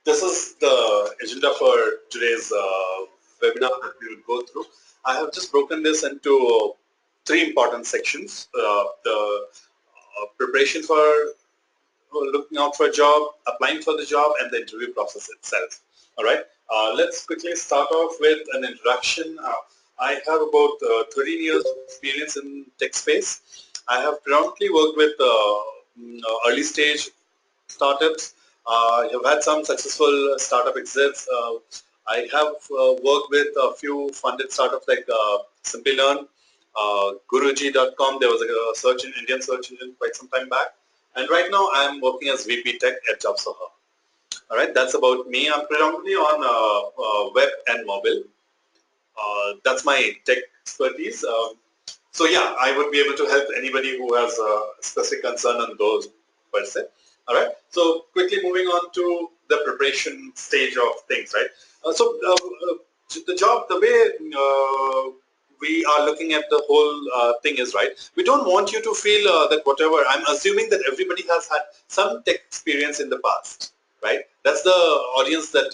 this is the agenda for today's webinar that we will go through. I have just broken this into three important sections. The preparation for looking out for a job, applying for the job, and the interview process itself. All right. Let's quickly start off with an introduction. I have about 13 years of experience in tech space. I have predominantly worked with early stage startups. I've had some successful startup exits. I have worked with a few funded startups like Simplilearn, Guruji.com. There was a Indian search engine quite some time back. And right now I'm working as VP Tech at JobSoha. All right, that's about me. I'm predominantly on web and mobile. That's my tech expertise. So yeah, I would be able to help anybody who has a specific concern on those per se. All right. So quickly moving on to the preparation stage of things, right? The job, the way we are looking at the whole thing is, right, we don't want you to feel that whatever, I'm assuming that everybody has had some tech experience in the past, right? That's the audience that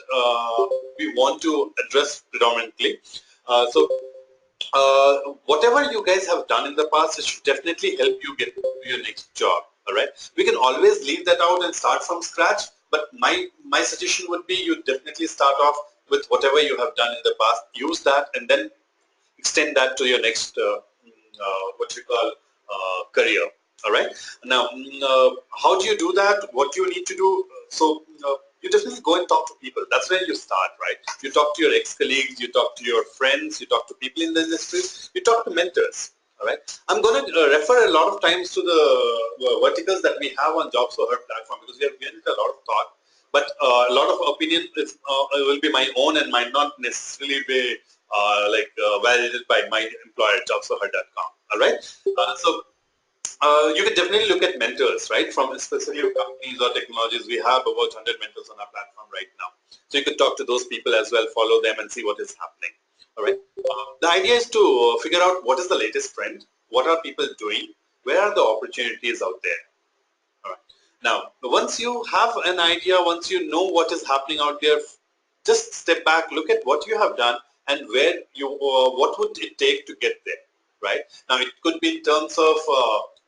we want to address predominantly. Whatever you guys have done in the past, it should definitely help you get to your next job. All right, we can always leave that out and start from scratch, but my suggestion would be you definitely start off with whatever you have done in the past, use that, and then extend that to your next what you call career. All right, now how do you do that? What do you need to do? You definitely go and talk to people. That's where you start, right? You talk to your ex-colleagues, you talk to your friends, you talk to people in the industry, you talk to mentors. All right, I'm going to refer a lot of times to the verticals that we have on JobSoha platform, because we have given it a lot of thought, but a lot of opinion will be my own and might not necessarily be validated by my employer, JobSoha.com. All right, you can definitely look at mentors, right, from specific companies or technologies. We have about 100 mentors on our platform right now. So you can talk to those people as well, follow them and see what is happening. All right. The idea is to figure out what is the latest trend, what are people doing, where are the opportunities out there. All right. Now, once you have an idea, once you know what is happening out there, just step back, look at what you have done and where you, what would it take to get there, right? Now, it could be in terms of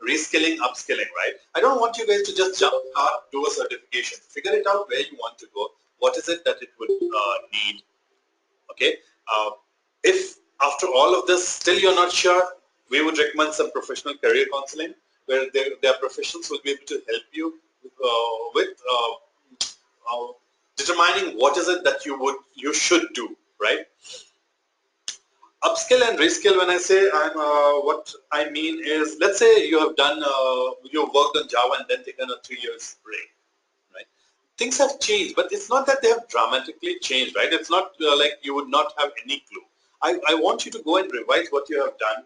reskilling, upskilling, right? I don't want you guys to just jump start, do a certification. Figure it out where you want to go. What is it that it would need? Okay. If after all of this still you're not sure, we would recommend some professional career counseling, where their professionals will be able to help you with determining what is it that you should do, right? Upskill and reskill, when I say what I mean is, let's say you have done, you've worked on Java and then taken a 3 years break, right? Things have changed, but it's not that they have dramatically changed, right? It's not like you would not have any clue. I want you to go and revise what you have done,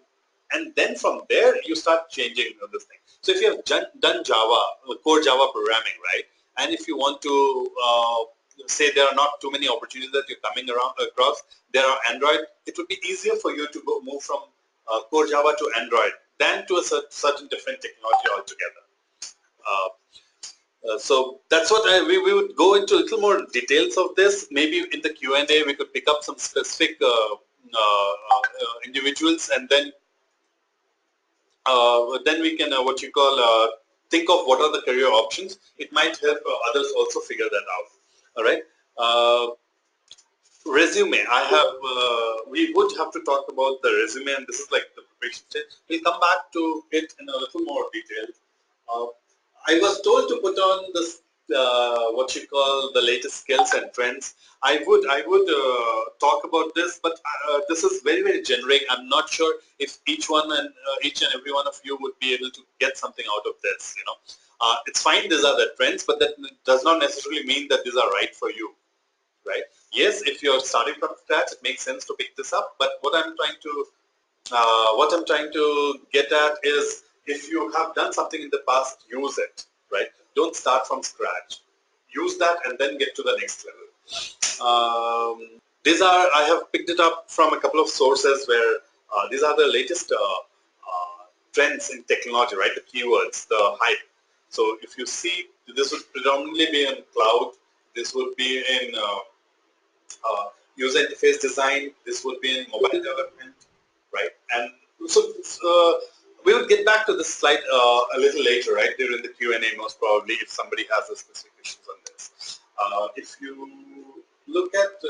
and then from there you start changing this thing. So if you have done Java, core Java programming, right, and if you want to say there are not too many opportunities that you're coming across, there are Android, it would be easier for you to move from core Java to Android than to a certain different technology altogether. So that's what we would go into a little more details of this. Maybe in the Q&A we could pick up some specific individuals, and then we can what you call think of what are the career options. It might help others also figure that out. All right. Resume. I have. We would have to talk about the resume, and this is like the preparation stage. We'll come back to it in a little more detail. I was told to put on this what you call the latest skills and trends. I would talk about this, but this is very, very generic. I'm not sure if each and every one of you would be able to get something out of this. You know, it's fine. These are the trends, but that does not necessarily mean that these are right for you, right? Yes, if you're starting from scratch, it makes sense to pick this up. But what I'm trying to get at is, if you have done something in the past, use it, right? Don't start from scratch. Use that and then get to the next level. These are, I have picked it up from a couple of sources where these are the latest trends in technology, right? The keywords, the hype. So if you see, this would predominantly be in cloud, this would be in user interface design, this would be in mobile development, right? And so we will get back to this slide a little later, right, during the Q&A most probably, if somebody has a specific questions on this. If you look at,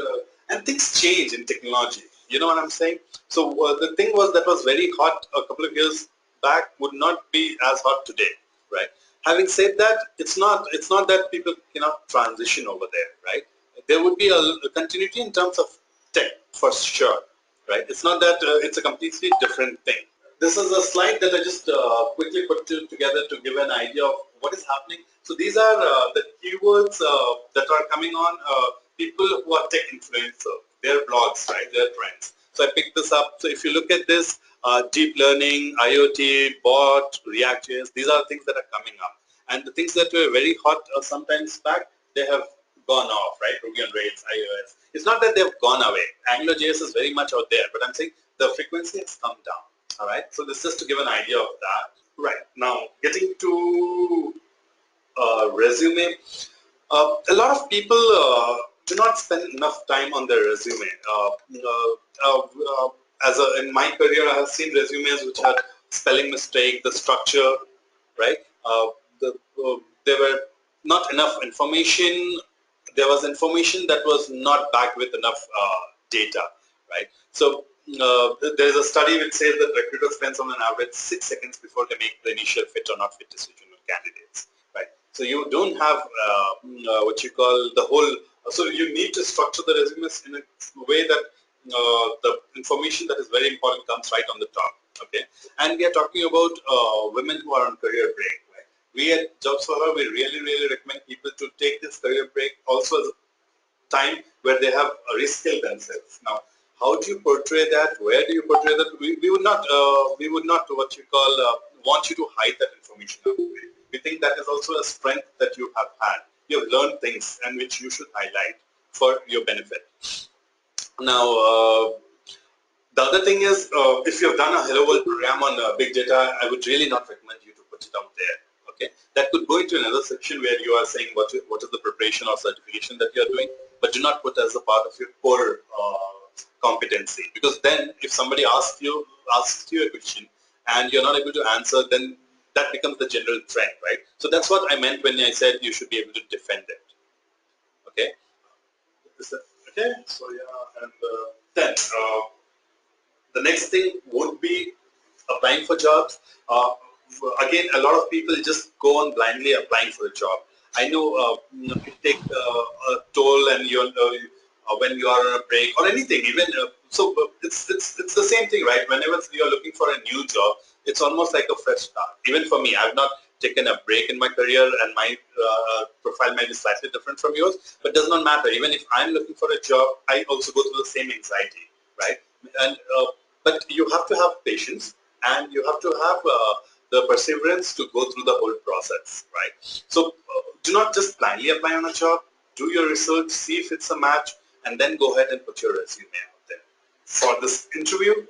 and things change in technology, you know what I'm saying? So the thing that was very hot a couple of years back would not be as hot today, right? Having said that, it's not that people cannot transition over there, right? There would be a continuity in terms of tech for sure, right? It's not that it's a completely different thing. This is a slide that I just quickly put together to give an idea of what is happening. So these are the keywords that are coming on people who are tech influencer, their blogs, right, their trends. So I picked this up. So if you look at this, deep learning, IoT, bot, React.js, these are things that are coming up. And the things that were very hot sometimes back, they have gone off, right? Ruby on Rails, iOS. It's not that they've gone away. AngularJS is very much out there, but I'm saying the frequency has come down. All right. So this is to give an idea of that. Right. Now, getting to resume. A lot of people do not spend enough time on their resume. In my career, I have seen resumes which had spelling mistake, the structure, right? There were not enough information. There was information that was not backed with enough data, right? So there is a study which says that recruiters spend on an average 6 seconds before they make the initial fit or not fit decision on candidates, right? So you don't have what you call the whole. So you need to structure the resumes in a way that the information that is very important comes right on the top. Okay, and we are talking about women who are on career break. Right? We at Jobs for Her, we really recommend people to take this career break also as a time where they have reskill themselves. Now, how do you portray that? Where do you portray that? We would not what you call want you to hide that information. We think that is also a strength that you have had. You have learned things and which you should highlight for your benefit. Now, the other thing is, if you have done a Hello World program on big data, I would really not recommend you to put it out there. Okay, that could go into another section where you are saying what is the preparation or certification that you are doing, but do not put as a part of your core competency. Because then, if somebody asks you a question and you're not able to answer, then that becomes the general trend, right? So that's what I meant when I said you should be able to defend it. Okay. Okay. So yeah, and then. The next thing would be applying for jobs. Again, a lot of people just go on blindly applying for a job. I know it takes a toll, and when you are on a break or anything, even it's the same thing, right? Whenever you are looking for a new job, it's almost like a fresh start. Even for me, I've not taken a break in my career, and my profile might be slightly different from yours, but does not matter. Even if I'm looking for a job, I also go through the same anxiety, right? And but you have to have patience, and you have to have the perseverance to go through the whole process, right? So do not just blindly apply on a job. Do your research, see if it's a match, and then go ahead and put your resume out there. For this interview,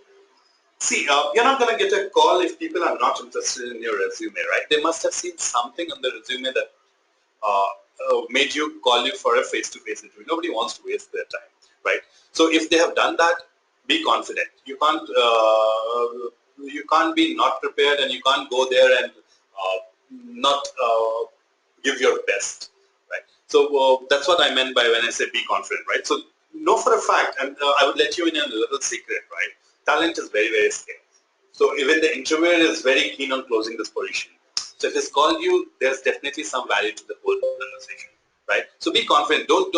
see, you're not going to get a call if people are not interested in your resume, right? They must have seen something on the resume that made you call you for a face-to-face interview. Nobody wants to waste their time, right? So if they have done that, be confident. You can't be not prepared, and you can't go there and not give your best, right? So that's what I meant by when I say be confident, right? So know for a fact, and I would let you in a little secret, right? Talent is very scarce. So even the interviewer is very keen on closing this position. So if he's called you, there's definitely some value to the whole conversation, right? So be confident. Don't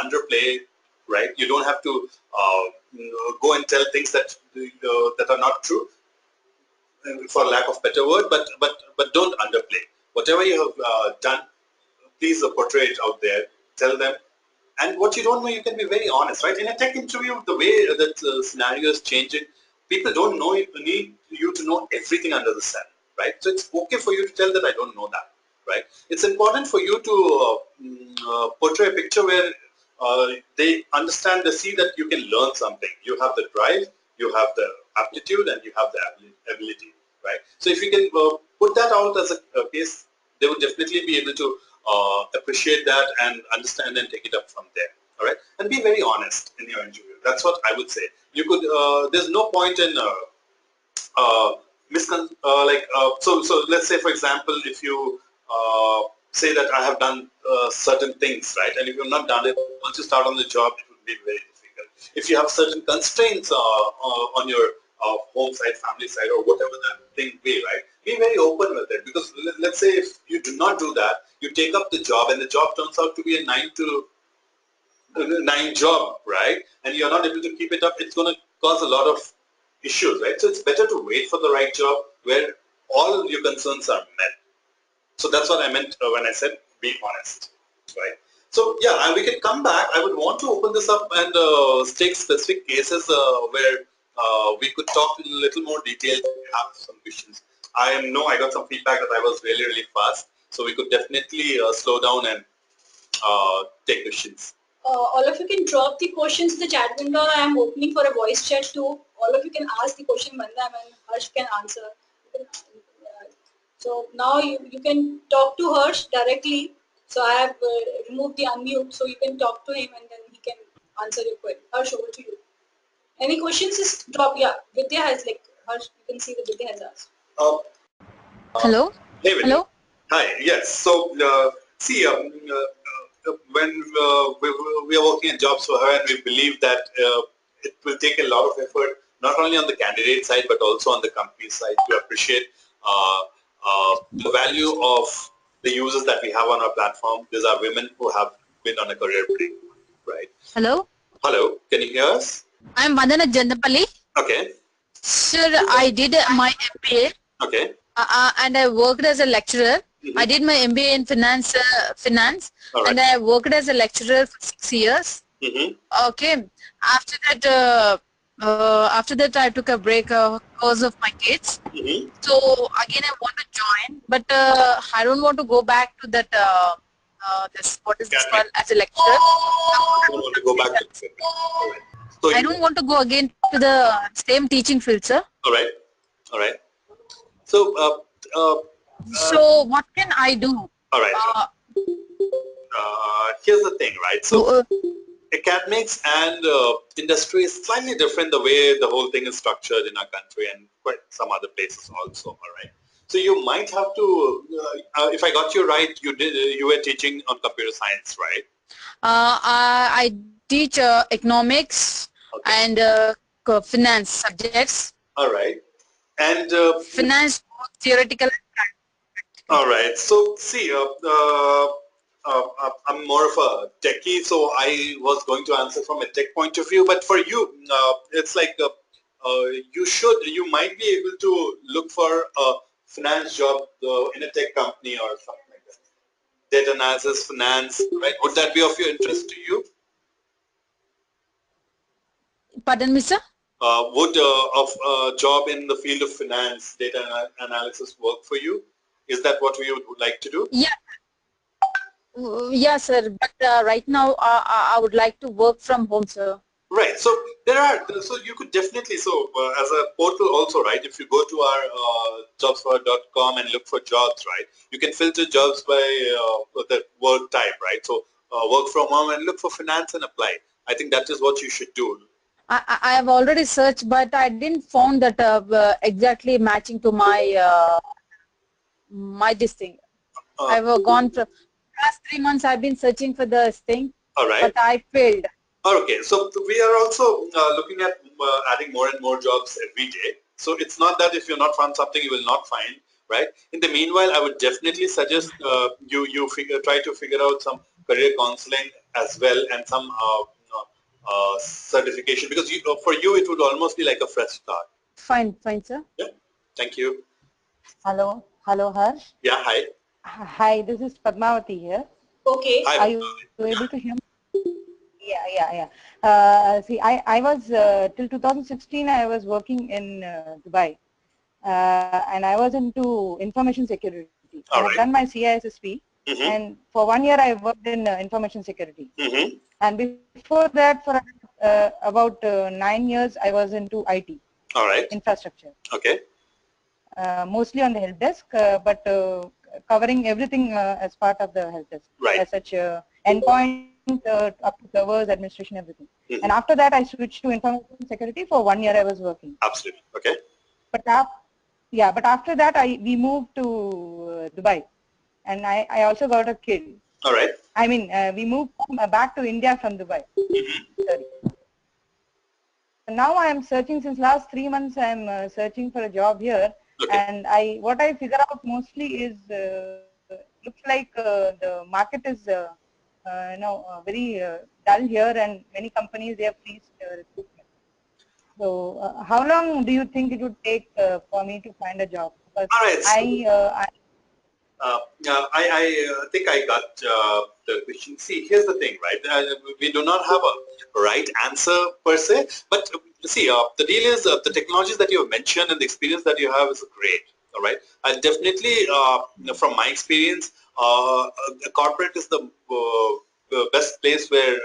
underplay, right? You don't have to go and tell things that are not true, for lack of better word, but don't underplay. Whatever you have done, please portray it out there. Tell them. And what you don't know, you can be very honest, right? In a tech interview, the way that scenario is changing, people don't need you to know everything under the sun, right? So it's okay for you to tell that I don't know that, right? It's important for you to portray a picture where they understand, they see that you can learn something. You have the drive, you have the aptitude, and you have the ability, right? So if you can put that out as a case, they would definitely be able to appreciate that and understand and take it up from there. All right, and be very honest in your interview. That's what I would say. You could. There's no point in so let's say, for example, if you say that I have done certain things, right, and if you've not done it, once you start on the job, it would be very difficult. If you have certain constraints on your home side, family side, or whatever that thing be, right, be very open with it, because let's say if you do not do that, you take up the job and the job turns out to be a 9 to 9 job, right, and you're not able to keep it up, it's going to cause a lot of issues, right? So it's better to wait for the right job where all your concerns are met. So that's what I meant when I said be honest, right? So yeah, and we can come back. I would want to open this up and take specific cases where we could talk in a little more detail if you have some questions. I know I got some feedback that I was really, really fast, so we could definitely slow down and take questions. All of you can drop the questions in the chat window. I am opening for a voice chat too. All of you can ask the question, Mandam and Harsh can answer. So now you can talk to Harsh directly. So I have removed the unmute, so you can talk to him and then he can answer your question. Harsh, over to you. Any questions? Just drop. Yeah, Vidya has Harsh. You can see that Vidya has asked. Hello. Hey, Vidya. Hello. Hi. Yes. So see. When we are working in jobs for her, and we believe that it will take a lot of effort, not only on the candidate side but also on the company side, to appreciate the value of the users that we have on our platform. These are women who have been on a career break, right? Hello. Hello, can you hear us? I'm Vandana Jandapalli. Okay. Sir, I did my MBA. Okay. And I worked as a lecturer. Mm-hmm. I did my MBA in finance, Right. and I worked as a lecturer for 6 years. Mm-hmm. Okay. After that, I took a break because of my kids. Mm-hmm. So again, I want to join, but I don't want to go back to that. This called as a lecturer. I don't want to go back to the all right. So I don't want to go again to the same teaching field, sir. All right. All right. So So what can I do? all right. Here's the thing, right? So academics and industry is slightly different the way the whole thing is structured in our country and quite some other places also. All right. So you might have to, if I got you right, you were teaching on computer science, right? I teach economics and finance subjects. All right. And finance, theoretical. All right. So see, I'm more of a techie, so I was going to answer from a tech point of view. But for you, it's like you might be able to look for a finance job in a tech company or something like that. Data analysis, finance, right? Would that be of your interest to you? Pardon me, sir? Would a job in the field of finance, data analysis work for you? Is that what you would like to do? Yeah. Yeah, sir. But right now, I would like to work from home, sir. Right. So so you could definitely, as a portal also, right? If you go to our jobsfor.com and look for jobs, right? You can filter jobs by the work type, right? So work from home and look for finance and apply. I think that is what you should do. I have already searched, but I didn't found that exactly matching to my this thing. I've gone for last 3 months. I've been searching for this thing, all right, but I failed. Okay, so we are also looking at adding more and more jobs every day. So it's not that if you're not found something, you will not find, right? In the meanwhile, I would definitely suggest you try to figure out some career counseling as well and some certification, because for you it would almost be like a fresh start. Fine, sir. Yeah, thank you. Hello, Harsh. Yeah, hi. Hi, this is Padmavati here. Okay. Hi, are you able to hear me? Yeah. See, I was till 2016. I was working in Dubai, and I was into information security. I have done my CISSP, and for 1 year I worked in information security. And before that, for about 9 years, I was into IT. All right. Infrastructure. Okay. mostly on the help desk, but covering everything as part of the help desk, Right. as such endpoint up to servers, administration, everything. Mm-hmm. And after that, I switched to information security. For 1 year, I was working. Absolutely. Okay. But yeah, but after that, we moved to Dubai, and I also got a kid. All right. I mean, we moved back to India from Dubai. Sorry. Now I am searching since last 3 months. I am searching for a job here, Okay. and what I figure out mostly is looks like the market is very dull here, and many companies they have freezed recruitment. So how long do you think it would take for me to find a job? Because All right. I I think I got the question. See, here's the thing, right? We do not have a right answer per se, but see, the deal is the technologies that you have mentioned and the experience that you have is great. All right, and definitely, from my experience, corporate is the best place where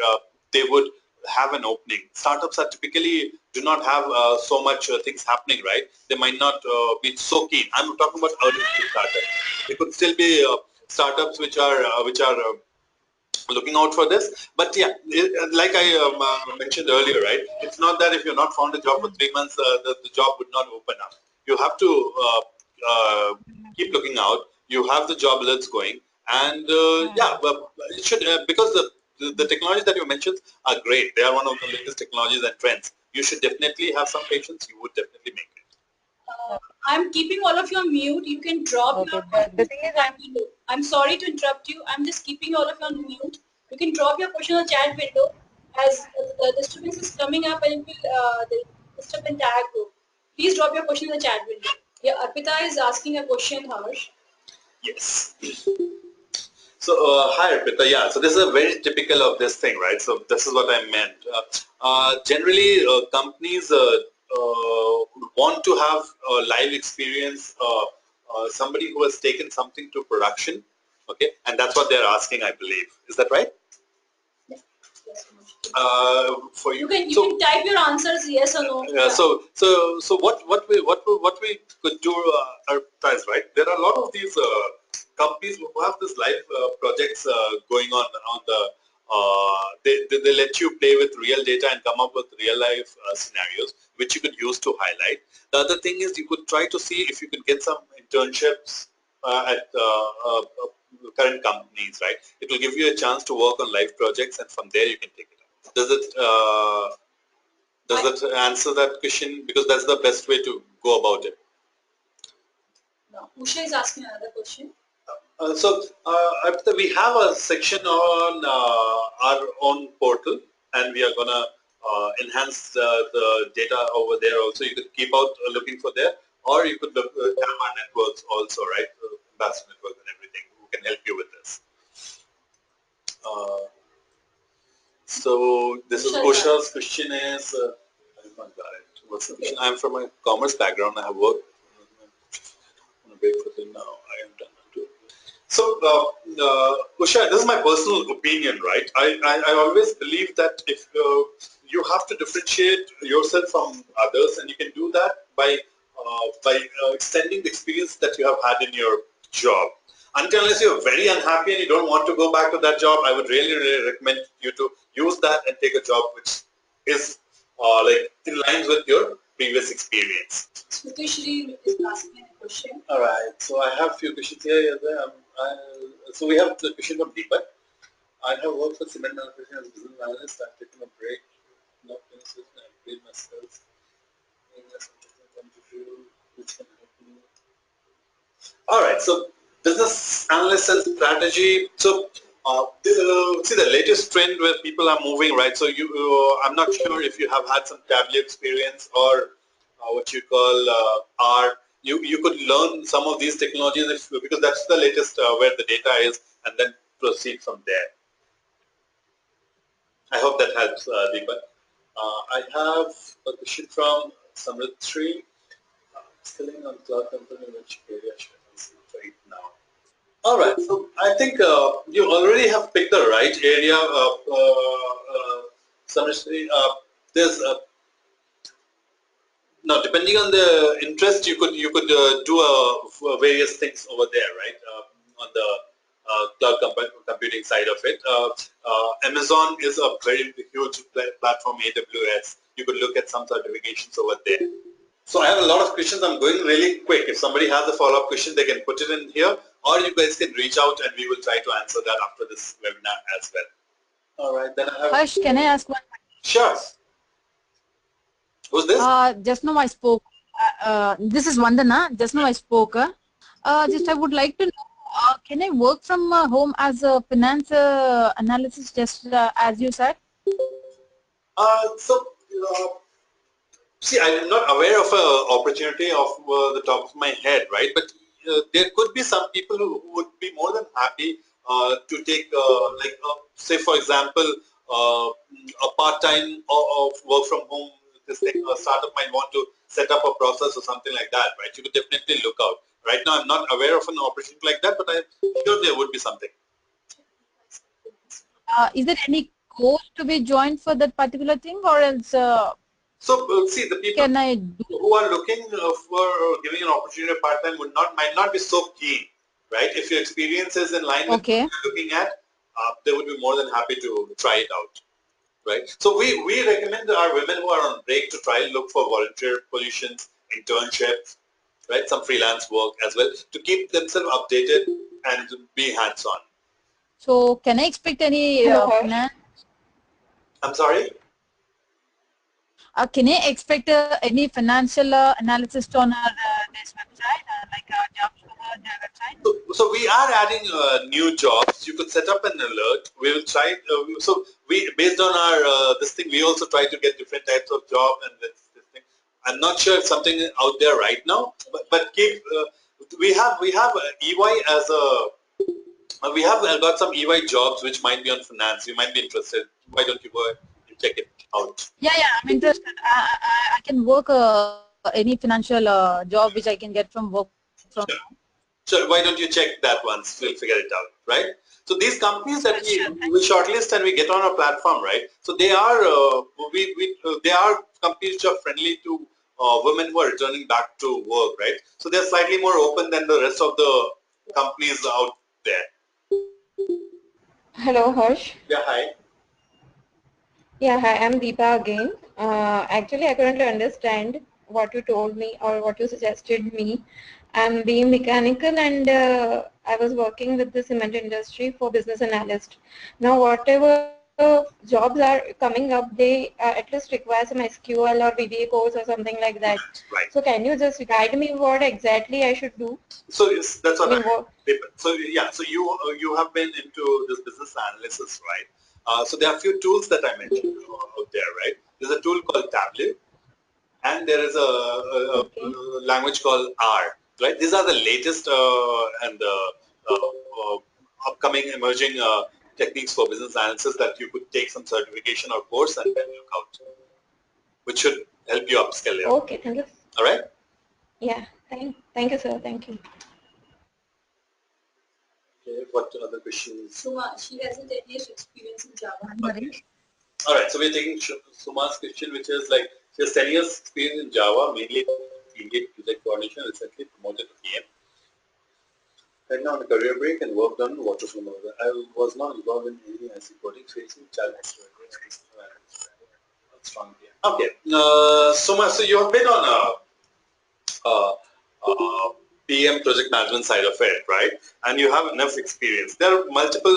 they would have an opening. Startups are typically do not have so much things happening, right? They might not be so keen. I'm talking about early stage startups. It could still be startups which are looking out for this. But yeah, like I mentioned earlier, right? It's not that if you're not found a job for 3 months, the job would not open up. You have to keep looking out. You have the job alerts going, and yeah, but it should because the technologies that you mentioned are great. They are one of the latest technologies and trends. You should definitely have some patience. You would definitely make it. I'm keeping all of you on mute. You can drop okay. your The thing is, I'm sorry to interrupt you. I'm just keeping all of you on mute. You can drop your question on the chat window as the disturbance is coming up and it will the disturbance tag go. Please drop your question in the chat window. Yeah, Arpita is asking a question, Harsh. Yes. So, hi Arpita. Yeah, so this is a very typical of this thing, right? So this is what I meant. Generally, companies want to have a live experience, somebody who has taken something to production, okay? And that's what they're asking, I believe. Is that right? Yes. For you, you can type your answers yes or no. Yeah. So what we could do, Arpita, is right. There are a lot of these companies who have this live projects going on the they let you play with real data and come up with real life scenarios which you could use to highlight. The other thing is you could try to see if you could get some internships at current companies, right? It will give you a chance to work on live projects and from there you can take it up. Does that answer that question? Because that's the best way to go about it. No. Usha is asking another question. We have a section on our own portal, and we are gonna enhance the data over there. Also, you could keep out looking for there, or you could look have our networks also, right? Ambassador network and everything who can help you with this. So this is Usha's question is. I got it. What's the question? I'm from a commerce background. I have worked on a break for till now. I am done. So, Usha, this is my personal opinion, right? I always believe that if you have to differentiate yourself from others, and you can do that by extending the experience that you have had in your job. Unless you're very unhappy and you don't want to go back to that job, I would really recommend you to use that and take a job which is like in line with your previous experience. Smriti is asking a question. All right, so I have a few questions here. So we have the question from Deepak. I have worked for cement manufacturing as a business analyst. I've taken a break. Not finished with my upgrade my skills. Which can help me. All right, so business analyst and strategy. So see the latest trend where people are moving, right? So I'm not sure if you have had some Tableau experience or what you call R. You could learn some of these technologies because that's the latest where the data is, and then proceed from there. I hope that helps, Deepak. I have a question from Samritri. Skilling on cloud company, which area should I concentrate now? All right, so I think you already have picked the right area. Samritri, there's Now, depending on the interest, you could do various things over there, right? On the cloud computing side of it, Amazon is a very huge platform. AWS, you could look at some certifications over there. So I have a lot of questions. I'm going really quick. If somebody has a follow-up question, they can put it in here, or you guys can reach out and we will try to answer that after this webinar as well. All right, then I have. Harsh, can I ask one? Sure. Who's this? Just now I spoke. This is Vandana. Just now I spoke. Just I would like to know, can I work from home as a finance analysis, just as you said? See, I'm not aware of an opportunity off the top of my head, right? But there could be some people who would be more than happy to take, say, for example, a part-time of work from home. This thing, a startup might want to set up a process or something like that, right? You could definitely look out. Right now, I'm not aware of an opportunity like that, but I'm sure there would be something. Is there any course to be joined for that particular thing, or else? So see, the people who are looking for giving an opportunity part-time might not be so keen, right? If your experience is in line with what you're looking at, they would be more than happy to try it out, right? So we recommend our women who are on break to try and look for volunteer positions, internships, right? Some freelance work as well to keep themselves updated and be hands-on. So can I expect any finance? I'm sorry? Can I expect any financial analysis on our this website, like jobs on the website? So we are adding new jobs. You could set up an alert. We will try. So we, based on our this thing, we also try to get different types of job and this thing. I'm not sure if something out there right now, but keep. We have EY as a. We have got some EY jobs which might be on finance. You might be interested. Why don't you go ahead and check it out? Yeah, I'm interested. I can work any financial job which I can get from work from. Sure. So why don't you check that once? We'll figure it out, right? So these companies that we shortlist and we get on our platform, right? So they are they are companies which are friendly to women who are returning back to work, right? So they're slightly more open than the rest of the companies out there. Hello, Harsh. Yeah, hi. Yeah, hi, I'm Deepa again. Actually, I couldn't understand what you told me or what you suggested me. I'm being mechanical and I was working with the cement industry for business analyst. Now, whatever jobs are coming up, they at least require some SQL or VBA course or something like that. Right. So can you just guide me what exactly I should do? So yes, that's what so yeah, so you have been into this business analysis, right? So there are a few tools that I mentioned out there, right? There's a tool called Tableau, and there is a language called R, right? These are the latest and upcoming emerging techniques for business analysis that you could take some certification or course and then look out, which should help you upskill you. Okay, thank you. All right? Yeah, thank you, sir. Thank you. Okay, what other questions? Suma, she has a 10 years experience in Java. Okay. All right, so we're taking Suma's question, which is like, she has 10 years experience in Java, mainly team lead, project coordination, recently promoted to PM. Right now on a career break and worked on waterfall. I was not involved in any IC coding, facing challenges. Strong PM. Okay, Suma, so you have been on a PM project management side of it, right? And you have enough experience. There are multiple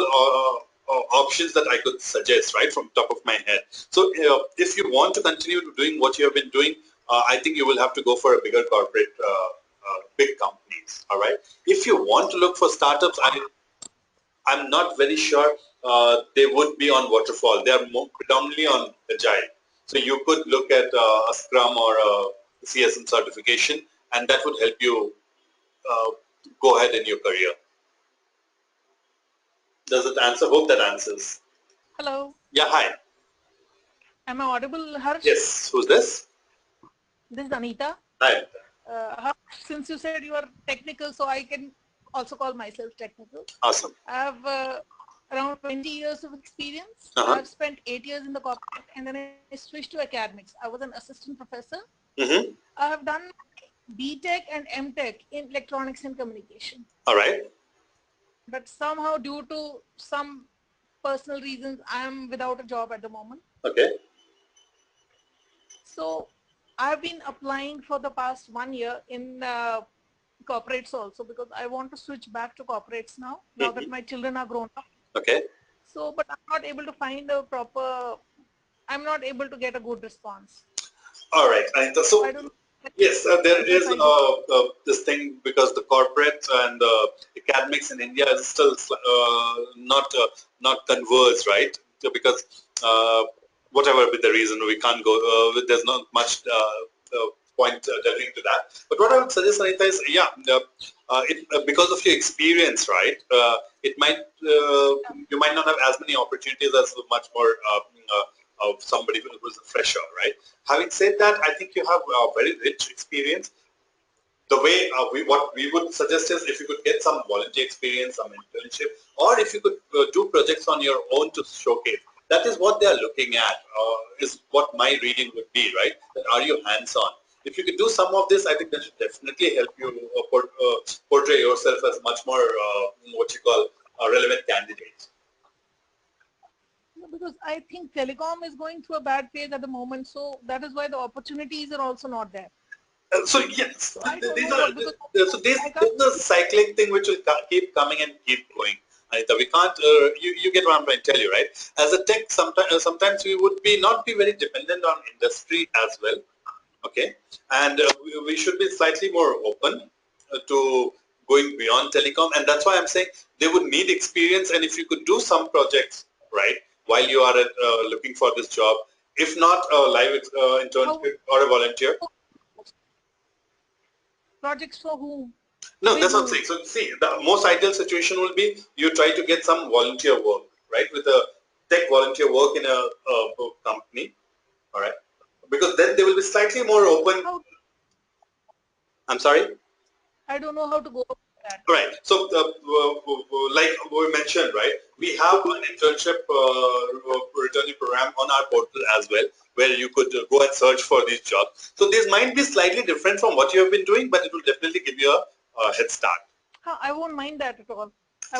options that I could suggest, right, from top of my head. So if you want to continue doing what you have been doing, I think you will have to go for a bigger corporate, big companies, all right? If you want to look for startups, I'm not very sure they would be on waterfall. They are more predominantly on agile. So you could look at a Scrum or a CSM certification, and that would help you go ahead in your career. Does it answer? Hope that answers. Hello. Yeah, hi. Am I audible, Harsh? Yes. Who's this? This is Anita. Hi. Harsh, since you said you are technical, so I can also call myself technical. Awesome. I have around 20 years of experience. I've spent 8 years in the corporate and then I switched to academics. I was an assistant professor Mm-hmm. I have done BTech and MTech in electronics and communication. All right. But somehow due to some personal reasons, I am without a job at the moment. Okay. So I've been applying for the past 1 year in corporates also, because I want to switch back to corporates now that my children are grown up. Okay. So, but I'm not able to find a proper, I'm not able to get a good response. All right. So I don't know. yes, there is this thing, because the corporate and academics in India is still not converged, right? So because whatever be the reason, we can't go. There's not much point delving to that. But what I would suggest, Anita, is because of your experience, right? It might you might not have as many opportunities as much more of somebody who's a fresher, right? Having said that, I think you have a very rich experience. The way what we would suggest is, if you could get some volunteer experience, some internship, or if you could do projects on your own to showcase. That is what they are looking at, is what my reading would be, right? That are you hands-on? If you could do some of this, I think that should definitely help you portray yourself as much more, what you call, a relevant candidate. Because I think telecom is going through a bad phase at the moment, so that is why the opportunities are also not there. So yes, So I don't these know are what, because this is the cyclic thing which will keep coming and keep going. Anita, we can't. You get what I'm trying to tell you, right? As a tech, sometimes we would not be very dependent on industry as well. Okay, and we should be slightly more open to going beyond telecom, and that's why I'm saying they would need experience. And if you could do some projects, right, while you are looking for this job, if not a live internship or a volunteer. Projects for whom? No, that's what I'm saying. So see, the most ideal situation will be you try to get some volunteer work, right? With a tech volunteer work in a company, all right? Because then they will be slightly more open. I'm sorry? I don't know how to go about that. Right. So, like we mentioned, right, we have an internship returning program on our portal as well, where you could go and search for these jobs. So, these might be slightly different from what you have been doing, but it will definitely give you a head start. I won't mind that at all.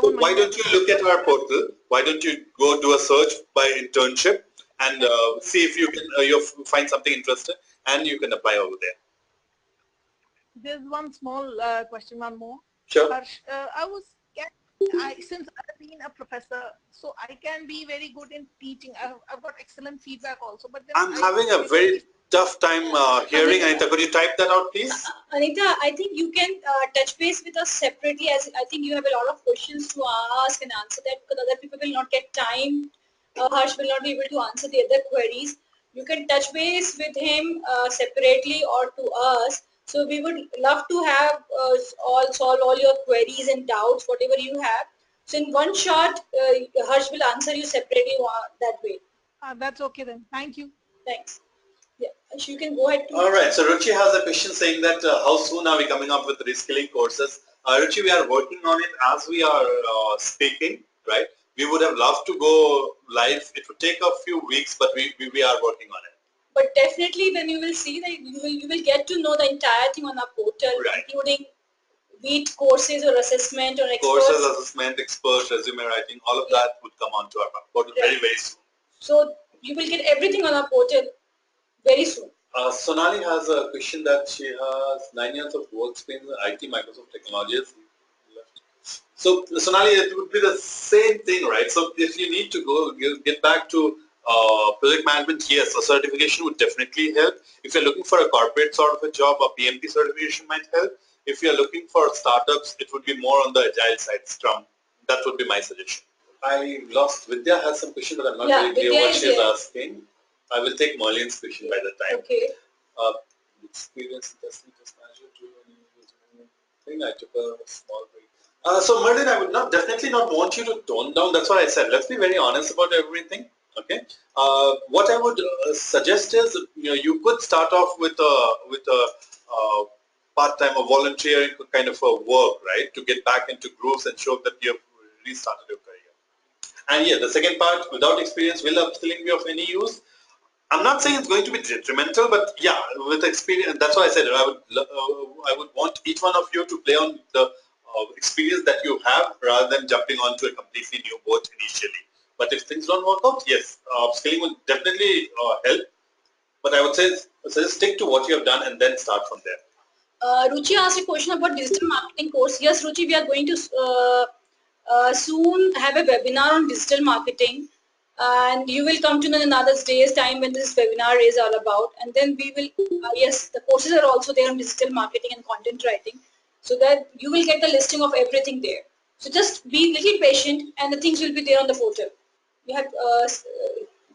So why don't you look at our portal? Why don't you go do a search by internship and see if you can you find something interesting and you can apply over there. There's one small question, one more. Sure. Since I've been a professor, so I can be very good in teaching. I've got excellent feedback also. But then I'm having a very tough time hearing. Anita, could you type that out, please? Anita, I think you can touch base with us separately, as I think you have a lot of questions to ask and answer that, because other people will not get time. Harsh will not be able to answer the other queries. You can touch base with him separately or to us. So we would love to have solve all your queries and doubts, whatever you have. So in one shot, Harsh will answer you separately that way. That's okay then. Thank you. Thanks. Yeah, so you can go ahead. All right. So Ruchi has a question saying that how soon are we coming up with reskilling courses? Ruchi, we are working on it as we are speaking, right? We would have loved to go live. It would take a few weeks, but we are working on it. But definitely when you will see that you will get to know the entire thing on our portal, right, including be it courses or assessment or experts. Courses, assessment, experts, resume writing, all of that would come onto our portal very, very soon. So you will get everything on our portal very soon. Sonali has a question that she has 9 years of work experience in IT Microsoft technologies. So Sonali, it would be the same thing, right? So if you need to go get back to project management, yes, a certification would definitely help. If you're looking for a corporate sort of a job, a PMP certification might help. If you're looking for startups, it would be more on the agile side, Scrum. That would be my suggestion. I lost, Vidya has some question, but I'm not very clear what she's asking. I will take Merlin's question by the time. Okay. Experience in testing test manager thing. I took a small break. So Merlin, I would definitely not want you to tone down. That's what I said. Let's be very honest about everything. Okay. What I would suggest is, you could start off with a part-time or volunteering kind of a work, right, to get back into grooves and show that you have restarted your career. And yeah, the second part, without experience, will upskilling be of any use? I'm not saying it's going to be detrimental, but yeah, with experience, that's why I said I would want each one of you to play on the experience that you have rather than jumping onto a completely new boat initially. But if things don't work out, yes, upskilling will definitely help. But I would say stick to what you have done and then start from there. Ruchi asked a question about digital marketing course. Yes, Ruchi, we are going to soon have a webinar on digital marketing, and you will come to know in another day's time when this webinar is all about. And then we will, yes, the courses are also there on digital marketing and content writing, so that you will get the listing of everything there. So just be a little patient, and the things will be there on the portal. You have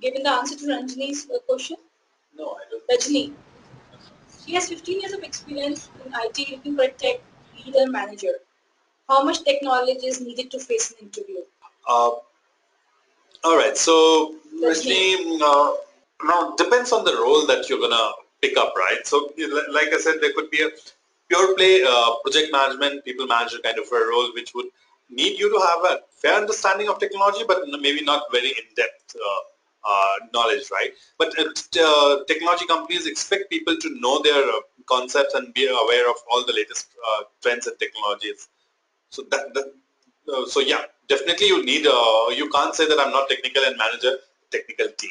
given the answer to Ranjini's question? No, I don't. Rajni. She has 15 years of experience in IT looking for a tech leader manager. How much tech knowledge is needed to face an interview? All right. So, Rajni, now depends on the role that you're gonna pick up, right? So, like I said, there could be a pure play project management, people manager kind of a role, which would need you to have a fair understanding of technology, but maybe not very in-depth knowledge, right? But technology companies expect people to know their concepts and be aware of all the latest trends and technologies. So so yeah, definitely you need. You can't say that I'm not technical and manage a technical team.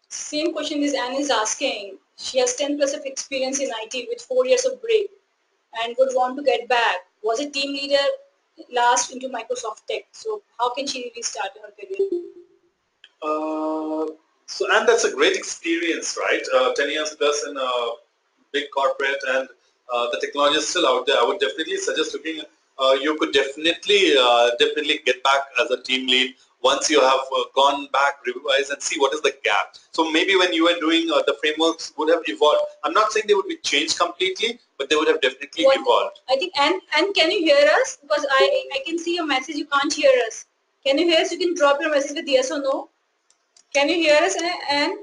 Same question is Anne is asking. She has 10 plus of experience in IT with 4 years of break and would want to get back. Was a team leader last into Microsoft Tech. So how can she restart her career? So and that's a great experience, right? 10 years plus in a big corporate, and the technology is still out there. I would definitely suggest looking. You could definitely get back as a team lead once you have gone back, revise, and see what is the gap. So maybe when you were doing the frameworks would have evolved. I'm not saying they would be changed completely, but they would have definitely evolved. I think, and can you hear us? Because I can see your message. You can't hear us. Can you hear us? You can drop your message with yes or no. Can you hear us? And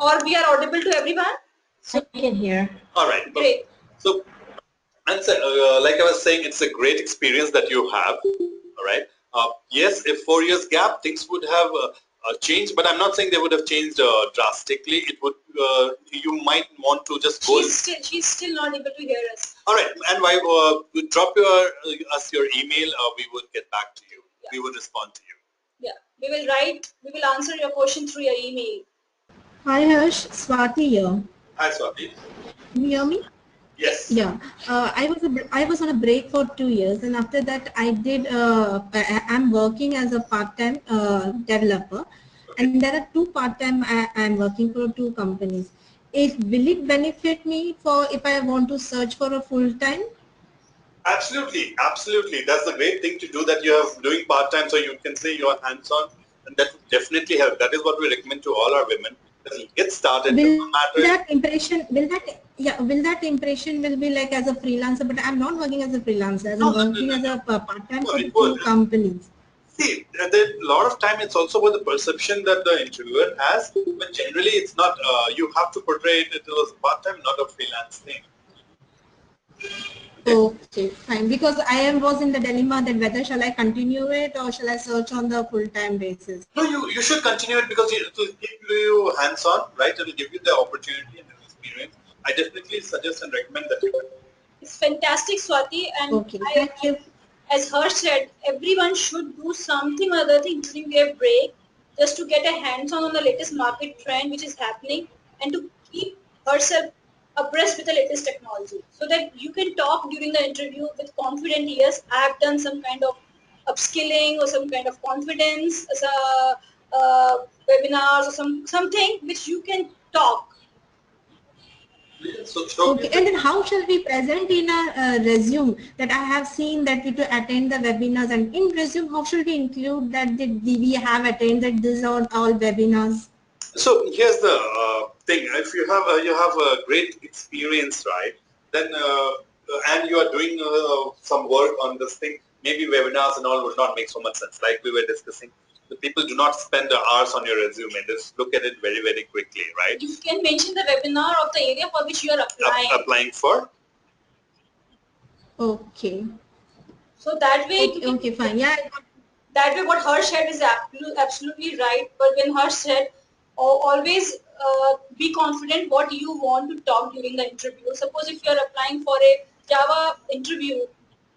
or we are audible to everyone? I can hear. All right. Great. So, and so, like I was saying, it's a great experience that you have. All right. Yes, if 4 years gap, things would have changed, but I'm not saying they would have changed drastically. It would. You might want to just go. She's still not able to hear us. All right. And why drop us your email? We would get back to you. Yeah. We would respond to you. Yeah. We will answer your question through your email. Hi Harsh, Swati here. Hi Swati. Can you hear me? Yes. Yeah. I was on a break for 2 years, and after that I'm working as a part-time developer, and there are 2 part-time I'm working for 2 companies. Will it benefit me if I want to search for a full-time? Absolutely, absolutely. That's the great thing to do, that you are doing part-time, so you can say you are hands-on, and that will definitely help. That is what we recommend to all our women. Get started. Will that impression will be like as a freelancer? But I'm not working as a freelancer. I'm working as a part-time for 2 companies. See, a lot of time it's also about the perception that the interviewer has, but generally it's not. You have to portray it as part-time, not a freelance thing. Okay, fine. Because I was in the dilemma that whether shall I continue it or shall I search on the full-time basis. No, you should continue it, because it will give you hands-on, right? It will give you the opportunity and the experience. I definitely suggest and recommend that. It's fantastic, Swati, and okay, thank you. As Harsh said, everyone should do something or other thing during their break just to get a hands-on on the latest market trend which is happening, and to keep herself abreast with the latest technology, so that you can talk during the interview with confident, yes, I have done some kind of upskilling or some kind of confidence as webinars or something which you can talk. Okay, and then how shall we present in a resume that I have seen that we to attend the webinars, and in resume how should we include that we have attended these are all webinars? So here's the thing: if you have a great experience, right? Then and you are doing some work on this thing, maybe webinars and all would not make so much sense. Like we were discussing, the people do not spend hours on your resume. Just look at it very, very quickly, right? You can mention the webinar of the area for which you are applying. Applying for. Okay. So that way. Okay, fine. Yeah. That way, what Harsh said is absolutely right. But when Harsh said always be confident what you want to talk during the interview. Suppose if you are applying for a Java interview,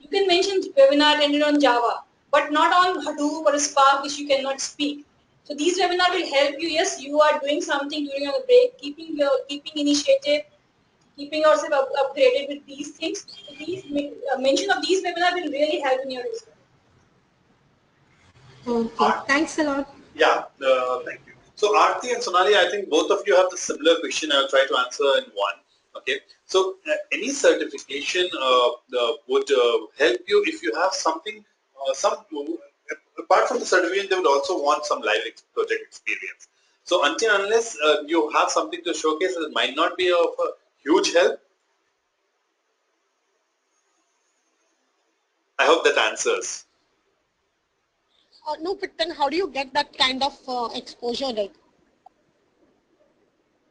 you can mention webinar ended on Java, but not on Hadoop or Spark, which you cannot speak. So these webinar will help you. Yes, you are doing something during your break, keeping initiative, keeping yourself upgraded with these things. So these mention of these webinar will really help in your resume. Okay, thanks a lot. Yeah, thank you. So Aarti and Sonali, I think both of you have the similar question. I'll try to answer in one. Okay. So any certification would help you if you have something, apart from the certification, they would also want some live project experience. So until unless you have something to showcase, it might not be of a huge help. I hope that answers. No, but then how do you get that kind of exposure? Like,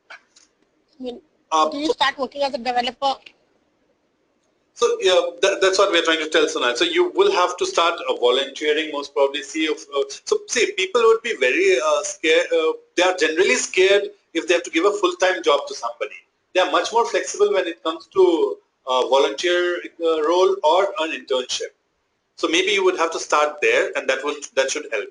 I mean, do you start working as a developer? So yeah, that's what we're trying to tell Sonal. So you will have to start volunteering, most probably. See, people would be very scared. They are generally scared if they have to give a full-time job to somebody. They are much more flexible when it comes to volunteer role or an internship. So maybe you would have to start there, and that should help.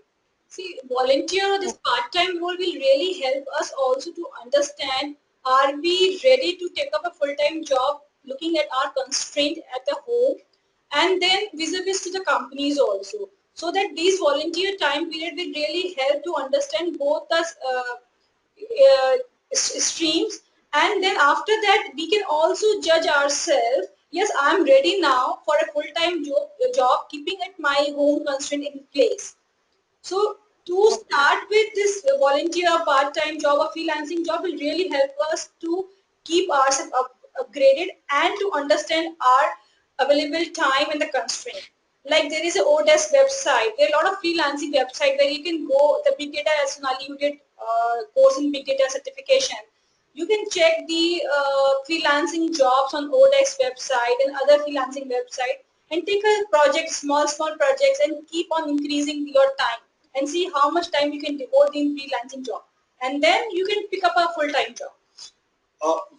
See, volunteer or this part-time role will really help us also to understand, are we ready to take up a full-time job looking at our constraint at the home, and then vis-a-vis to the companies also. So that these volunteer time period will really help to understand both the streams, and then after that we can also judge ourselves, yes, I'm ready now for a full-time job keeping at my home constraint in place. So to start with this volunteer part-time job or freelancing job will really help us to keep ourselves upgraded and to understand our available time and the constraint. Like there is a Odesk website, there are a lot of freelancing website where you can go, the big data, as Sonali, you did course in big data certification. You can check the freelancing jobs on Odesk website and other freelancing website and take a project, small projects, and keep on increasing your time and see how much time you can devote in freelancing job. And then you can pick up a full-time job.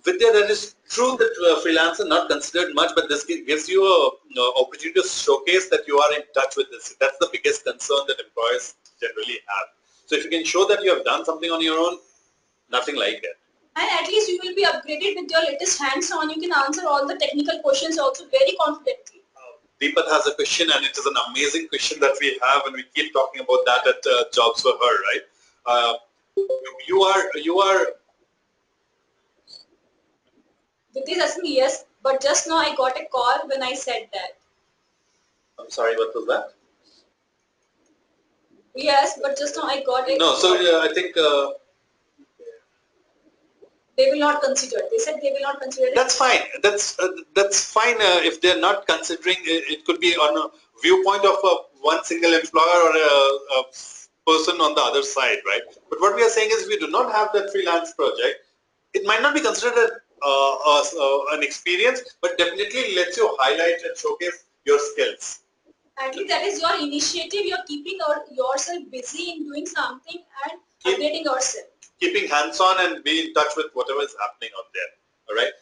Vidya, that is true that freelancer not considered much, but this gives you a opportunity to showcase that you are in touch with this. That's the biggest concern that employers generally have. So if you can show that you have done something on your own, nothing like it. And at least you will be upgraded with your latest hands-on. You can answer all the technical questions also very confidently. Deepat has a question, and it is an amazing question that we have, and we keep talking about that at Jobs for Her, right? You are. Vidya is asking me, yes, but just now I got a call when I said that. I'm sorry, what was that? Yes, but just now I got a No, so I think they will not consider. They said they will not consider it. That's fine. That's fine if they're not considering. It could be on a viewpoint of one single employer or a person on the other side, right? But what we are saying is, if we do not have that freelance project, it might not be considered an experience, but definitely lets you highlight and showcase your skills. At least that is your initiative. You're keeping yourself busy in doing something and updating yourself. Keeping hands-on and be in touch with whatever is happening out there. All right.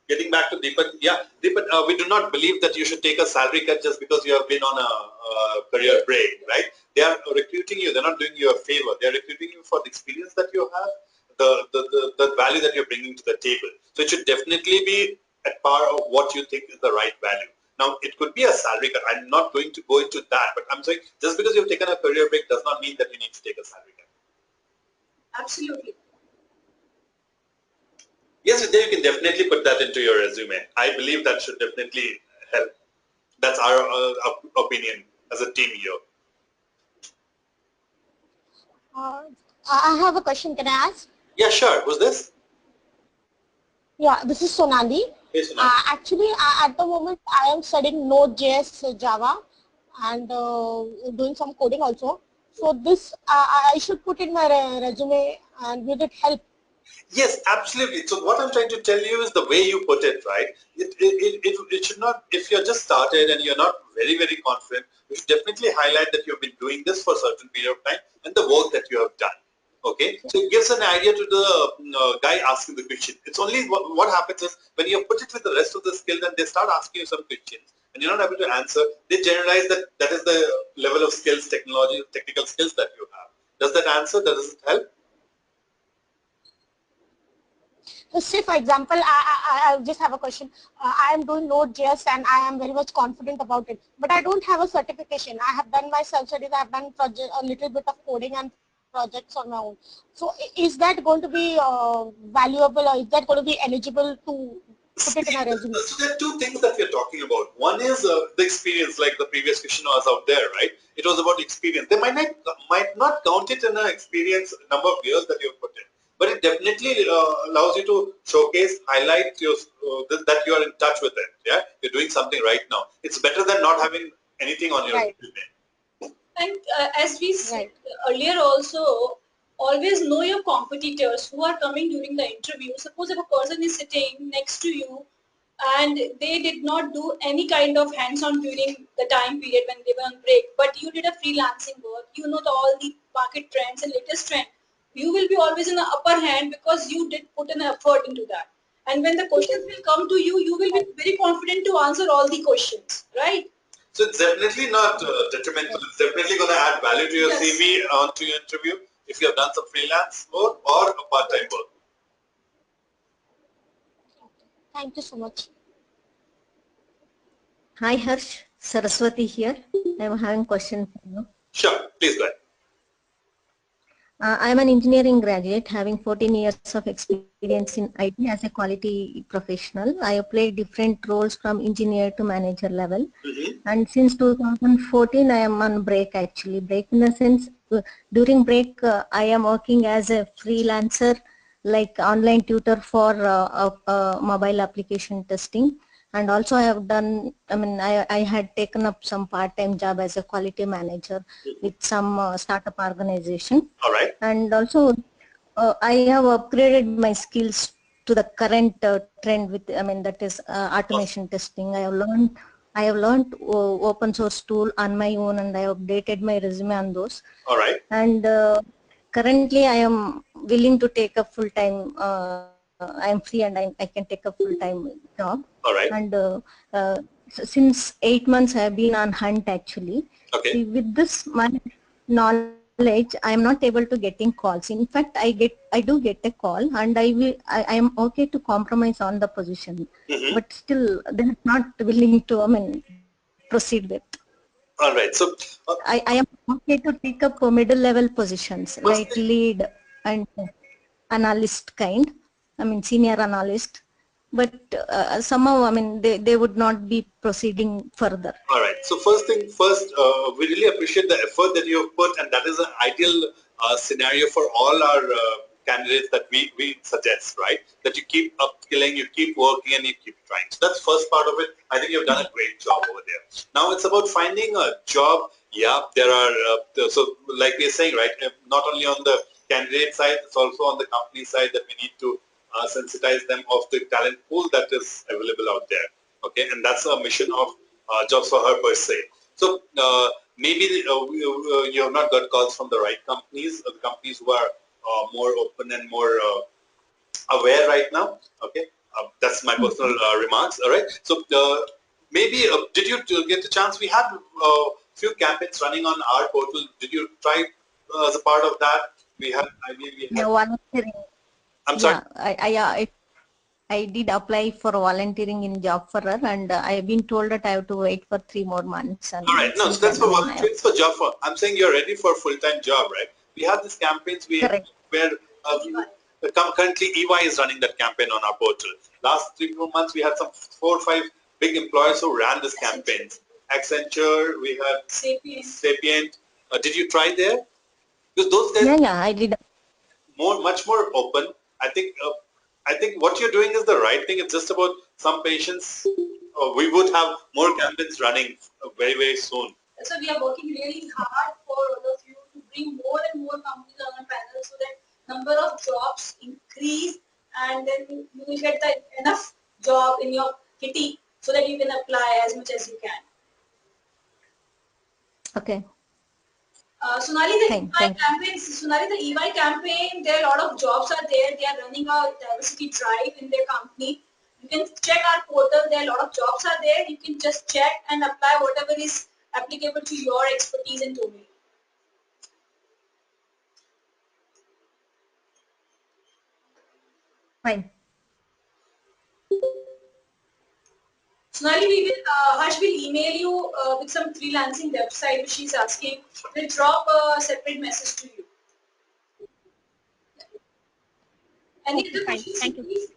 Getting back to Deepak, Deepak, we do not believe that you should take a salary cut just because you have been on a career break, right? They are recruiting you. They're not doing you a favor. They're recruiting you for the experience that you have, the value that you're bringing to the table. So it should definitely be at par of what you think is the right value. Now, it could be a salary cut. I'm not going to go into that, but I'm saying just because you've taken a career break does not mean that you need to take a salary cut. Absolutely. Yes, Vidya, you can definitely put that into your resume. I believe that should definitely help. That's our opinion as a team here. I have a question. Can I ask? Yeah, sure. Who's this? Yeah, this is Sonali. Hey, Sonali. Actually, at the moment, I am studying Node.js, Java, and doing some coding also. So this I should put in my resume, and will it help? Yes, absolutely. So what I'm trying to tell you is the way you put it, right? It should not, if you're just started and you're not very, very confident, you should definitely highlight that you've been doing this for a certain period of time and the work that you have done. Okay, so it gives an idea to the guy asking the question. It's only what happens is when you put it with the rest of the skill, then they start asking you some questions and you're not able to answer. They generalize that that is the level of skills, technical skills that you have. Does that answer? Does it help? Say for example, I just have a question. I am doing Node.js and I am very much confident about it, but I don't have a certification. I have done my self-studies, I have done a little bit of coding and projects on my own. So is that going to be valuable, or is that going to be eligible to put it in a resume? So there are two things that we're talking about. One is the experience, like the previous question was out there, right? It was about experience. They might not count it in an experience number of years that you've put in, but it definitely allows you to showcase, highlight your that you are in touch with it. Yeah, you're doing something right now. It's better than not having anything on your resume. And as we said earlier also, always know your competitors who are coming during the interview. Suppose if a person is sitting next to you and they did not do any kind of hands-on during the time period when they were on break, but you did a freelancing work, you know all the market trends and latest trend, you will be always in the upper hand because you did put an effort into that. And when the questions will come to you, you will be very confident to answer all the questions, right? So it's definitely not detrimental. It's definitely going to add value to your CV, onto your interview, if you have done some freelance work or a part-time work. Thank you so much. Hi Harsh, Saraswati here. I am having a question for you. Sure, please go ahead. I am an engineering graduate having 14 years of experience in IT as a quality professional. I applied different roles from engineer to manager level. And since 2014 I am on break actually. Break in the sense, during break I am working as a freelancer, like online tutor for mobile application testing. And also I have done, I had taken up some part-time job as a quality manager with some startup organization. All right. And also I have upgraded my skills to the current trend with, that is automation testing. I have learned open source tool on my own, and I have updated my resume on those. All right. And currently I am willing to take a full-time, I am free and I can take a full-time job. All right. And since 8 months I have been on hunt actually. Okay. See, with this my knowledge, I am not able to getting calls. In fact, I do get a call, and I am okay to compromise on the position, but still they are not willing to proceed with. All right. So I am okay to take up middle level positions, like lead and analyst kind. Senior analyst, but somehow they would not be proceeding further. All right. So first thing first, we really appreciate the effort that you have put, and that is an ideal scenario for all our candidates that we suggest, right? That you keep upskilling, you keep working, and you keep trying. So that's first part of it. I think you've done a great job over there. Now it's about finding a job. Yeah, there are, so like we're saying, right, not only on the candidate side, it's also on the company side that we need to sensitize them of the talent pool that is available out there. Okay, and that's a mission of Jobs for Her per se. So maybe you have not got calls from the right companies, the companies who are more open and more aware right now. Okay, that's my personal remarks. All right. So maybe did you get the chance? We had a few campaigns running on our portal. Did you try as a part of that? We had. Volunteering. I'm sorry. Yeah, I did apply for volunteering in Job for Her, and I've been told that I have to wait for 3 more months. And all right, no, so that's for volunteering. It's for job for. I'm saying you're ready for a full-time job, right? We have these campaigns where currently EY is running that campaign on our portal. Last 3-4 months, we had some 4 or 5 big employers who ran this campaigns. Accenture, we had Sapient. Did you try there? Because those guys, yeah, I did. Much more open. I think what you're doing is the right thing. It's just about some patience. We would have more campaigns running very, very soon. So we are working really hard for all of you to bring more and more companies on our panel so that number of jobs increase, and then you will get enough job in your kitty so that you can apply as much as you can. Okay. Sonali, the Fine, EY thank you. campaign, Sonali, the EY campaign, there are a lot of jobs are there. They are running a diversity drive in their company. You can check our portal. There are a lot of jobs are there. You can just check and apply whatever is applicable to your expertise and domain. Fine. Sonali, we will, Harsh will email you with some freelancing website which she's asking. We'll drop a separate message to you. Any Okay, other fine. questions, Thank you. please?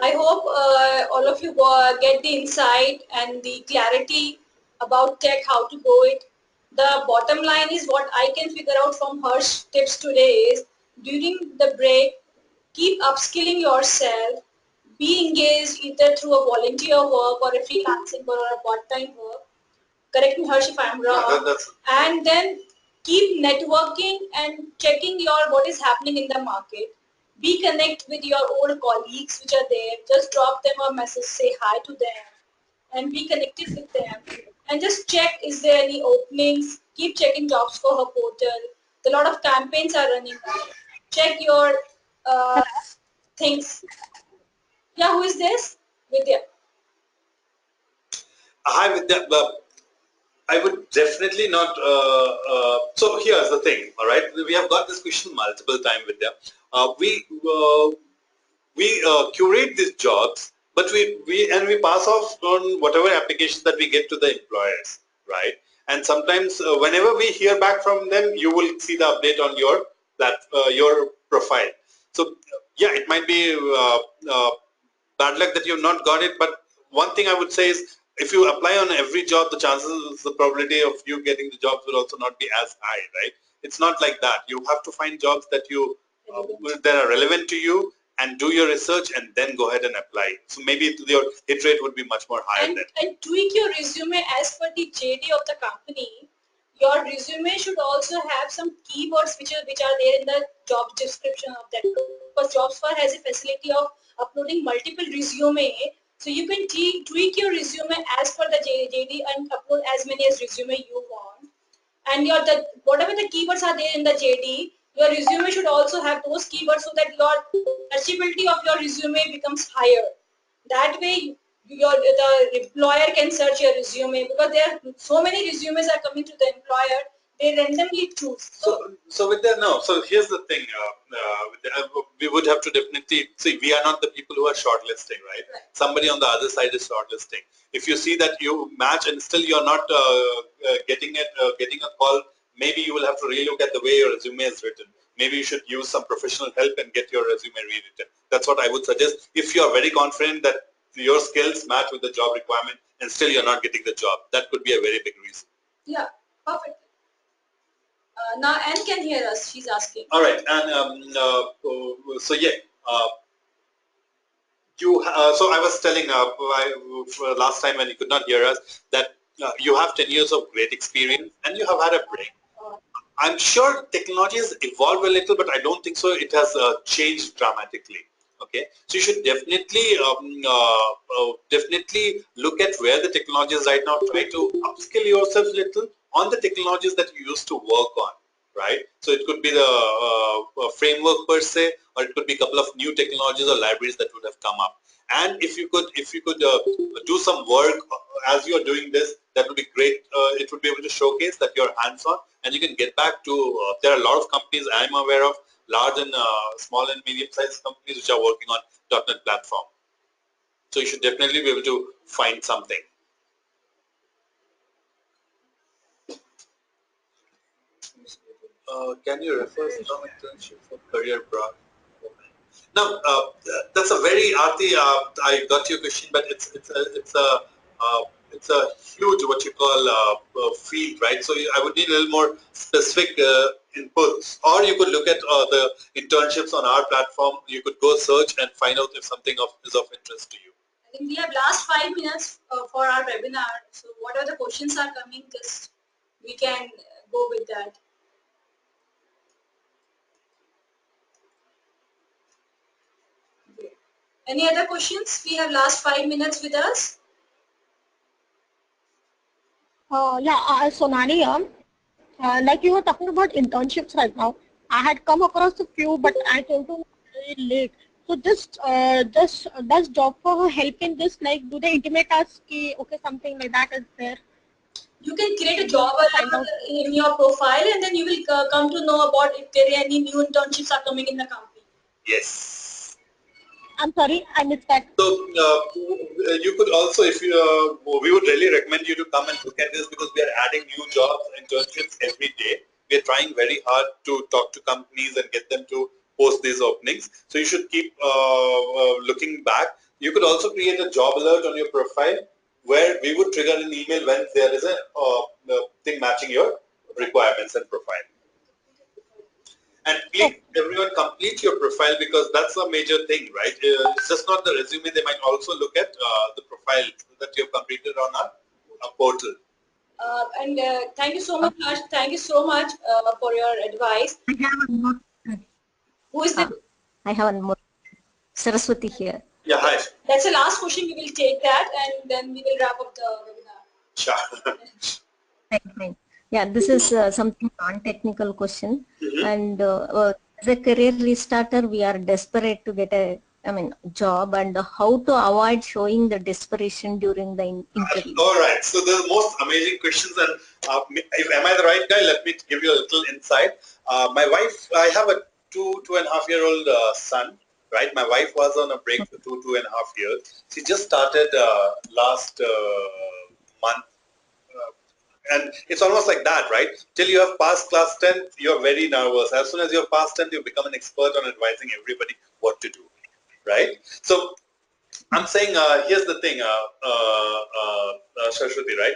I hope all of you get the insight and the clarity about tech, how to go it. The bottom line is what I can figure out from Harsh tips today is during the break, keep upskilling yourself, be engaged either through a volunteer work or a freelancing work or a part-time work. Correct me, Harsh, if I'm wrong. And then keep networking and checking your what is happening in the market. Be connect with your old colleagues which are there. Just drop them a message, say hi to them, and be connected with them. And just check is there any openings. Keep checking jobs for her portal. A lot of campaigns are running now. Check your things. Yeah, who is this? Vidya. Hi, Vidya. I would definitely not. So here's the thing. All right, we have got this question multiple times, Vidya. We curate these jobs, but we pass off on whatever applications that we get to the employers, right? And sometimes whenever we hear back from them, you will see the update on your profile. So yeah, it might be bad luck that you've not got it, but one thing I would say is if you apply on every job, the probability of you getting the jobs will also not be as high, right? It's not like that. You have to find jobs that that are relevant to you and do your research and then go ahead and apply. So maybe your hit rate would be much more higher then. And tweak your resume as per the JD of the company. Your resume should also have some keywords which are there in the job description of that. Because JobsFire has a facility of uploading multiple resume. So you can tweak your resume as per the JD and upload as many as resume you want. And whatever the keywords are there in the JD, your resume should also have those keywords so that your searchability of your resume becomes higher. That way, the employer can search your resume because there are so many resumes are coming to the employer. They randomly choose. So with that, no. So here's the thing. We would have to definitely see. We are not the people who are shortlisting, right? Somebody on the other side is shortlisting. If you see that you match and still you're not getting a call, maybe you will have to relook at the way your resume is written. Maybe you should use some professional help and get your resume rewritten. That's what I would suggest. If you are very confident that your skills match with the job requirement and still you're not getting the job, that could be a very big reason. Yeah, perfect. Now Anne can hear us. She's asking. All right, and so yeah, so I was telling last time when you could not hear us that you have 10 years of great experience and you have had a break. I'm sure technology has evolved a little, but I don't think so. It has changed dramatically. Okay, so you should definitely look at where the technology is right now. Try to upskill yourself a little on the technologies that you used to work on. Right, so it could be the framework per se, or it could be a couple of new technologies or libraries that would have come up. And if you could do some work as you are doing this, that would be great. It would be able to showcase that you're hands-on, and you can get back to. There are a lot of companies I'm aware of, large and small and medium-sized companies which are working on .NET platform. So you should definitely be able to find something. Can you refer some internship for career broad? Now, that's a very Aarti. I got your question, but it's a huge what you call field, right? So I would need a little more specific inputs, or you could look at the internships on our platform. You could go search and find out if something is of interest to you. I think we have last 5 minutes for our webinar. So whatever the questions are coming, just we can go with that. Okay. Any other questions? We have last 5 minutes with us. Sonali here. Like you were talking about internships right now. I had come across a few, but I came to know very late. So does job for help in this? Like, do they intimate us? Ki, okay, something like that is there. You can create a job alert in your profile, and then you will come to know about if there are any new internships are coming in the company. Yes. I'm sorry, I missed that. So you could also, if you, we would really recommend you to come and look at this, because we are adding new jobs, internships every day. We are trying very hard to talk to companies and get them to post these openings. So you should keep looking back. You could also create a job alert on your profile, where we would trigger an email when there is a thing matching your requirements and profile. And please, everyone, complete your profile, because that's a major thing, right? It's just not the resume. They might also look at the profile that you have completed on our portal. And thank you so much, Harsh. Thank you so much for your advice. I have one more. Who is the? I have one more. Saraswati here. Yeah, hi. That's the last question. We will take that, and then we will wrap up the webinar. Sure. Fine. Yeah, this is something non-technical question, and as a career restarter, we are desperate to get a, job, and how to avoid showing the desperation during the interview. All right. So the most amazing questions, and am I the right guy? Let me give you a little insight. My wife, I have a 2.5-year-old son. Right, my wife was on a break for 2.5 years. She just started last month. And it's almost like that, right? Till you have passed class 10th, you're very nervous. As soon as you have passed 10th, you become an expert on advising everybody what to do, right? So I'm saying, here's the thing, Saraswati, right?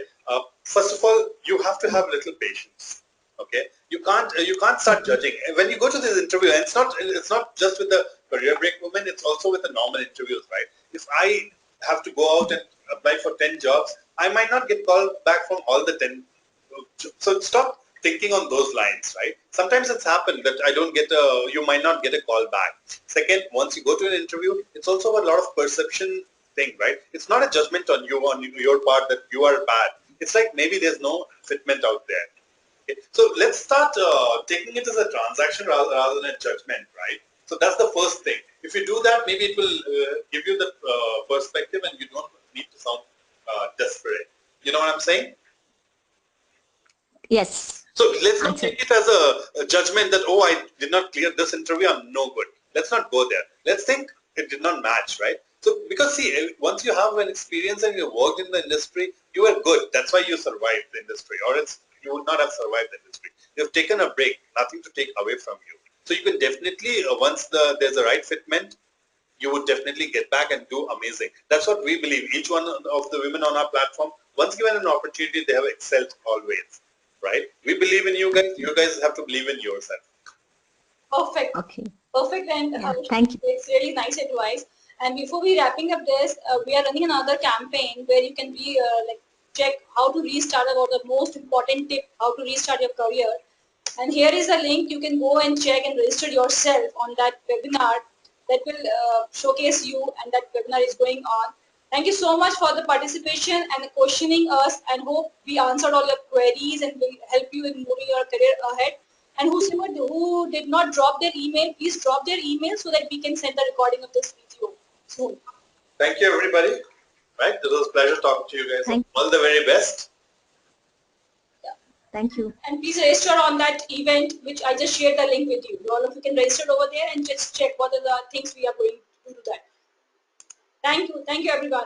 First of all, you have to have little patience. Okay, you can't start judging when you go to this interview. And it's not just with the career break women; it's also with the normal interviews, right? If I have to go out and apply for 10 jobs, I might not get called back from all the 10. So stop thinking on those lines, right? Sometimes it's happened that you might not get a call back. Second, once you go to an interview, it's also a lot of perception thing, right? It's not a judgment on your part that you are bad. It's like maybe there's no fitment out there. Okay? So let's start taking it as a transaction rather than a judgment, right? So that's the first thing. If you do that, maybe it will give you the perspective, and you don't need to sound desperate. You know what I'm saying? Yes. So let's not take it as a judgment that, oh, I did not clear this interview, I'm no good. Let's not go there. Let's think it did not match, right? So because see, once you have an experience and you worked in the industry, you are good. That's why you survived the industry, or else you would not have survived the industry. You have taken a break, nothing to take away from you. So you can definitely, once there's a right fitment, you would definitely get back and do amazing. That's what we believe. Each one of the women on our platform, once given an opportunity, they have excelled always, right? We believe in you guys. You guys have to believe in yourself. Perfect. Okay. Perfect, and thank you. It's really nice advice. And before we wrapping up this, we are running another campaign where you can be check how to restart, about the most important tip, how to restart your career. And here is a link. You can go and check and register yourself on that webinar that will showcase you, and that webinar is going on. Thank you so much for the participation and questioning us, and hope we answered all your queries and will help you in moving your career ahead. And who did not drop their email, please drop their email so that we can send the recording of this video soon. Thank you, everybody. Right, it was a pleasure talking to you guys. All the very best. Thank you. And please register on that event, which I just shared the link with you. All of you can register over there and just check what are the things we are going to do that. Thank you. Thank you, everyone.